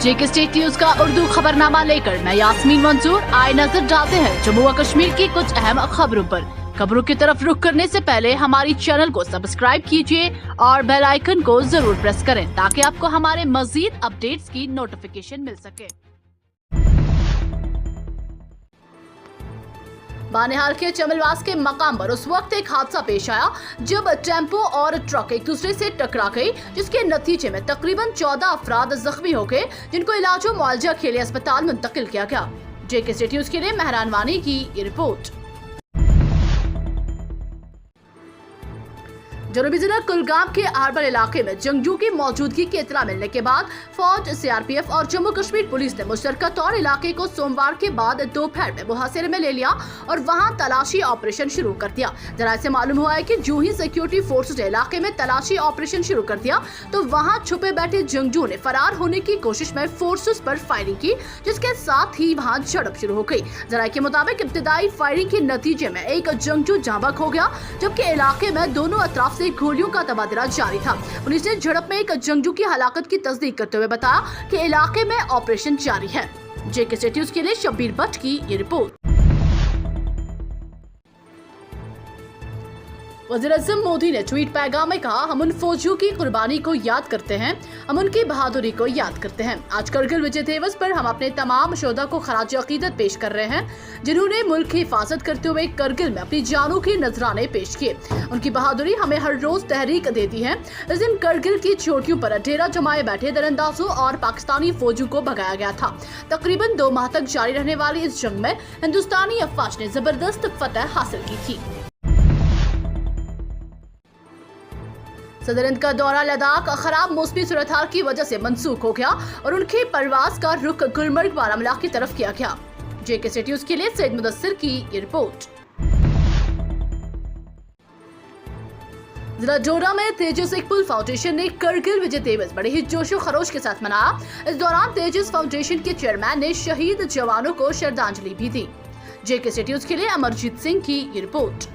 जेके state news का उर्दू खबरनामा लेकर मैं यास्मीन मंजूर आए नजर डालते हैं जम्मू व कश्मीर की कुछ अहम खबरों पर। खबरों की तरफ रुख करने से पहले हमारी चैनल को सब्सक्राइब कीजिए और बेल आइकन को जरूर प्रेस करें ताकि आपको हमारे मजीद अपडेट्स की नोटिफिकेशन मिल सके। बानिहाल के चमलवास के मकाम पर उस वक्त एक हादसा पेश आया जब टेम्पो और ट्रक एक दूसरे से टकरा गई, जिसके नतीजे में तकरीबन 14 अफराद जख्मी हो गए, जिनको इलाज और मुआवजा के लिए अस्पताल मुंतकिल किया गया। जेके स्टेट न्यूज के लिए मेहरान वानी की ये रिपोर्ट। जनूबी जिला कुलगाम के आरबल इलाके में जंगजू की मौजूदगी की इत्तला मिलने के बाद फौज, सीआरपीएफ और जम्मू कश्मीर पुलिस ने मुश्तरका तौर इलाके को सोमवार के बाद दोपहर में मुहासिरे में ले लिया और वहां तलाशी ऑपरेशन शुरू कर दिया। जरा से मालूम हुआ है कि जो ही सिक्योरिटी फोर्सेज ने इलाके में तलाशी ऑपरेशन शुरू कर दिया तो वहां छुपे बैठे जंगजू ने फरार होने की कोशिश में फोर्सेज पर फायरिंग की, जिसके साथ ही वहां झड़प शुरू हो गई। जरा के मुताबिक इब्तिदाई फायरिंग के नतीजे में एक जंगजू जाँ बहक हो गया, जबकि इलाके में दोनों अतराफ से गोलियों का तबादला जारी था। पुलिस ने झड़प में एक जंगजू की हलाकत की तस्दीक करते हुए बताया कि इलाके में ऑपरेशन जारी है। जेके स्टेट न्यूज के लिए शब्बीर भट्ट की ये रिपोर्ट। वज़ीर-ए-आज़म मोदी ने ट्वीट पैगाम में कहा, हम उन फौजियों की कुर्बानी को याद करते हैं, हम उनकी बहादुरी को याद करते हैं। आज करगिल विजय दिवस पर हम अपने तमाम शोधा को खराज अकीदत पेश कर रहे हैं, जिन्होंने मुल्क की हिफाजत करते हुए करगिल में अपनी जानों के नजराने पेश किए। उनकी बहादुरी हमें हर रोज तहरीक देती है। इस दिन करगिल की चोटियों पर डेरा जमाए बैठे दरअंदाजों और पाकिस्तानी फौजियों को भगाया गया था। तकरीबन 2 माह तक जारी रहने वाली इस जंग में हिंदुस्तानी अफवाज ने जबरदस्त फतह हासिल की थी। सदर हिंद का दौरा लद्दाख खराब मौसमी सूरत हाल की वजह से मंसूख हो गया और उनकी परवाज का रुख गुलमर्ग बारामूला की तरफ किया गया। जेके स्टेट न्यूज के लिए सैयद मुदस्सिर की ये रिपोर्ट। जिला डोडा में तेजस इकबाल फाउंडेशन ने करगिल विजय दिवस बड़े ही जोशो खरोश के साथ मनाया। इस दौरान तेजस फाउंडेशन के चेयरमैन ने शहीद जवानों को श्रद्धांजलि भी दी। जेके स्टेट न्यूज के लिए अमरजीत सिंह की ये रिपोर्ट।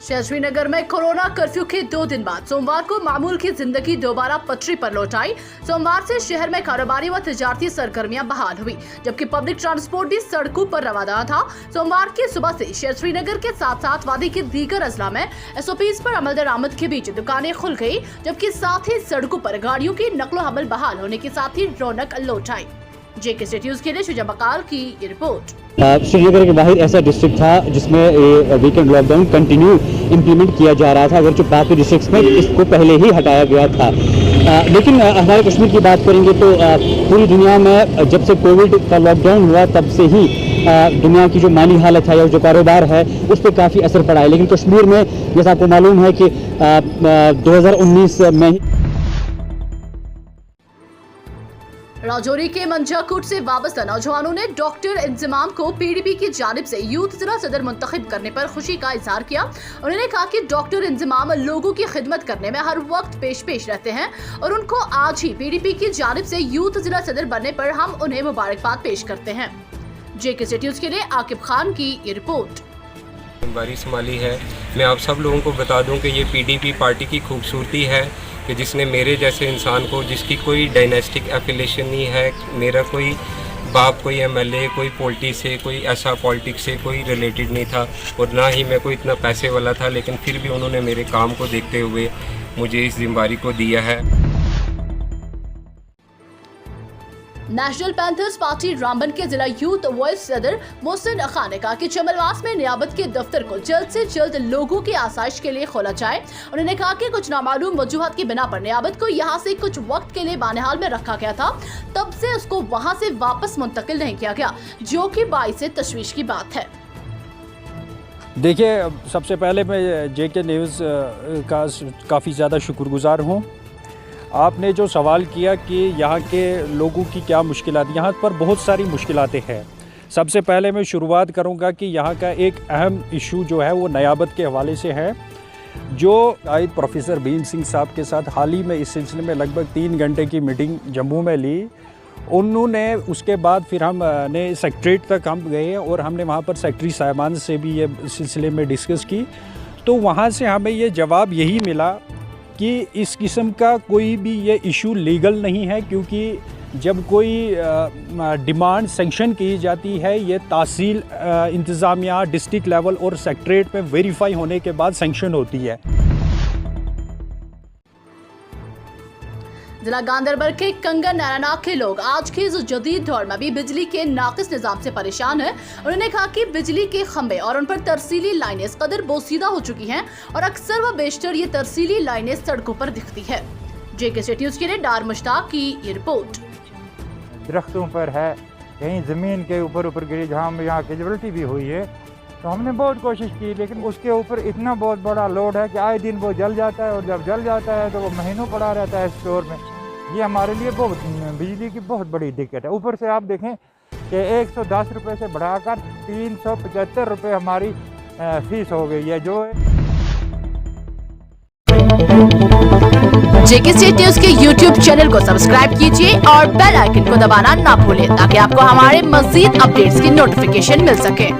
शहर श्रीनगर में कोरोना कर्फ्यू के 2 दिन बाद सोमवार को मामूल की जिंदगी दोबारा पटरी पर लौट आई। सोमवार से शहर में कारोबारी व तिजारती सरगर्मियां बहाल हुई, जबकि पब्लिक ट्रांसपोर्ट भी सड़कों पर रवाना था। सोमवार की सुबह से शहर श्रीनगर के साथ साथ वादी के दीगर अजला में एसओपीज पर अमल दरामद के बीच दुकानें खुल गई, जबकि साथ ही सड़कों पर गाड़ियों की नकलो हमल बहाल होने के साथ ही रौनक लौट आई। जेके स्टेट न्यूज के लिए शुजा बकाल की ये रिपोर्ट। श्रीनगर के बाहर ऐसा डिस्ट्रिक्ट था जिसमें वीकेंड लॉकडाउन कंटिन्यू इंप्लीमेंट किया जा रहा था, अगर जो बाकी डिस्ट्रिक्ट्स में इसको पहले ही हटाया गया था। लेकिन हमारे कश्मीर की बात करेंगे तो पूरी दुनिया में जब से कोविड का लॉकडाउन हुआ तब से ही दुनिया की जो माली हालत है या जो कारोबार है उस पर काफ़ी असर पड़ा है। लेकिन कश्मीर में जैसा आपको मालूम है कि 2019 में राजौरी के मंजाकुट से वाबस्ता नौजवानों ने डॉक्टर इंजमाम को पीडीपी की जानिब से यूथ जिला सदर मुंतखब करने पर खुशी का इजहार किया। उन्होंने कहा कि डॉक्टर इंजमाम लोगों की खिदमत करने में हर वक्त पेश रहते हैं और उनको आज ही पीडीपी की जानिब से यूथ जिला सदर बनने पर हम उन्हें मुबारकबाद पेश करते हैं। जेके स्टेट न्यूज के लिए आकिब खान की ये रिपोर्ट। बारिश माली है, मैं आप सब लोगों को बता दूं कि ये पीडीपी पार्टी की खूबसूरती है कि जिसने मेरे जैसे इंसान को, जिसकी कोई डायनेस्टिक एफिलेशन नहीं है, मेरा कोई बाप कोई एमएलए, कोई पॉलिटिक्स से, कोई ऐसा पॉलिटिक्स से कोई रिलेटेड नहीं था और ना ही मैं कोई इतना पैसे वाला था, लेकिन फिर भी उन्होंने मेरे काम को देखते हुए मुझे इस जिम्मेदारी को दिया है। नेशनल पैंथर्स पार्टी रामबन के जिला यूथ वॉइस सदर मोहसिन खान ने कहा कि चमलवास में नियाबत के दफ्तर को जल्द से जल्द लोगों की आसाइश के लिए खोला जाए। उन्होंने कहा कि कुछ नामालूम वजूहात की बिना पर नियाबत को यहां से कुछ वक्त के लिए बानिहाल में रखा गया था, तब से उसको वहां से वापस मुंतकिल नहीं किया गया, जो कि बाइस तशवीश की बात है। देखिए, सबसे पहले मैं जेके न्यूज़ का काफ़ी ज़्यादा शुक्रगुजार हूँ। आपने जो सवाल किया कि यहाँ के लोगों की क्या मुश्किलात, यहाँ पर बहुत सारी मुश्किलातें हैं। सबसे पहले मैं शुरुआत करूँगा कि यहाँ का एक अहम इशू जो है वो नियाबत के हवाले से है, जो आयद प्रोफेसर भीम सिंह साहब के साथ हाल ही में इस सिलसिले में लगभग 3 घंटे की मीटिंग जम्मू में ली। उन्होंने उसके बाद फिर हमने सेक्रेटरीट तक हम गए और हमने वहाँ पर सेक्रेटरी साहिबान से भी ये सिलसिले में डिस्कस की। तो वहाँ से हमें ये जवाब यही मिला कि इस किस्म का कोई भी ये इशू लीगल नहीं है, क्योंकि जब कोई डिमांड सेंक्शन की जाती है ये तहसील इंतज़ामिया डिस्ट्रिक्ट लेवल और सेक्रेटरीट में वेरीफाई होने के बाद सेंक्शन होती है। जिला गांधरबल के कंगन नारायणाग के लोग आज के इस जदीद दौर में भी बिजली के नाकिस निजाम से परेशान हैं। उन्होंने कहा कि बिजली के खंभे और उन पर तरसीली लाइनें इस कदर बोसीदा हो चुकी हैं और अक्सर व बेशतर ये तरसीली लाइनें सड़कों पर दिखती है। JK State News के लिए डार मुश्ताक की ये रिपोर्ट। दरख्तों पर है, कहीं ज़मीन के ऊपर गिरी, जहाँ यहाँ कैजुअलिटी भी हुई है। तो हमने बहुत कोशिश की, लेकिन उसके ऊपर इतना बहुत बड़ा लोड है कि आए दिन वो जल जाता है, और जब जल जाता है तो वो महीनों पड़ा रहता है स्टोर में। ये हमारे लिए बहुत बिजली की बहुत बड़ी दिक्कत है। ऊपर से आप देखें कि 110 रुपये से बढ़ाकर 375 रुपये हमारी फीस हो गई है। जो JK State News के YouTube चैनल को सब्सक्राइब कीजिए और बेल आइकन को दबाना ना भूलें, ताकि आपको हमारे मज़ीद अपडेट्स की नोटिफिकेशन मिल सके।